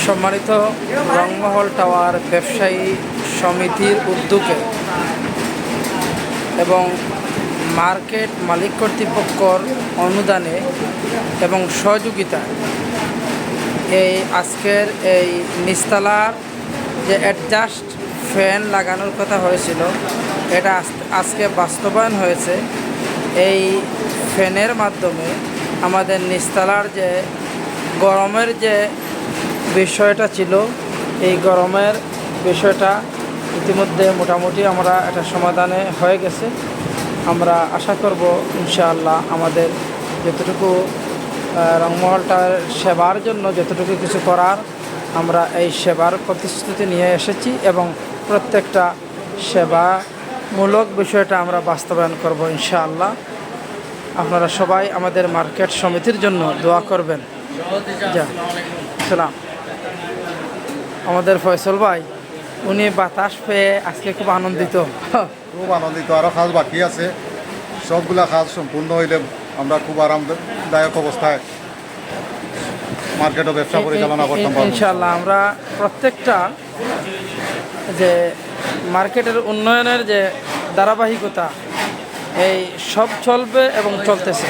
সম্মানিত রংমহল টাওয়ার ব্যবসায়ী সমিতির উদ্যোগে এবং মার্কেট মালিক কর্তৃপক্ষর অনুদানে এবং সহযোগিতায় আজকের এই নিচতলার যে অ্যাডজাস্ট ফ্যান লাগানোর কথা হয়েছিল, এটা আজকে বাস্তবায়ন হয়েছে। এই ফ্যানের মাধ্যমে আমাদের নিচতলার যে গরমের যে বিষয়টা ছিল, এই গরমের বিষয়টা ইতিমধ্যে মোটামুটি আমরা এটা সমাধানে হয়ে গেছে। আমরা আশা করব ইনশাআল্লাহ আমাদের যতটুকু রংমহলটার সেবার জন্য যতটুকু কিছু করার, আমরা এই সেবার প্রতিশ্রুতি নিয়ে এসেছি এবং প্রত্যেকটা সেবামূলক বিষয়টা আমরা বাস্তবায়ন করব ইনশাআল্লাহ। আপনারা সবাই আমাদের মার্কেট সমিতির জন্য দোয়া করবেন। সালাম। আমাদের ফয়সল ভাই, উনি বাতাস পেয়ে আজকে খুব আনন্দিত। আরও কাজ বাকি আছে, সবগুলা কাজ সম্পূর্ণ হইলে আমরা খুব আরামদায়ক অবস্থায় মার্কেট ও ব্যবসা পরিচালনা করতে পারব ইনশাআল্লাহ। আমরা প্রত্যেকটা যে মার্কেটের উন্নয়নের যে ধারাবাহিকতা, এই সব চলবে এবং চলতেছে।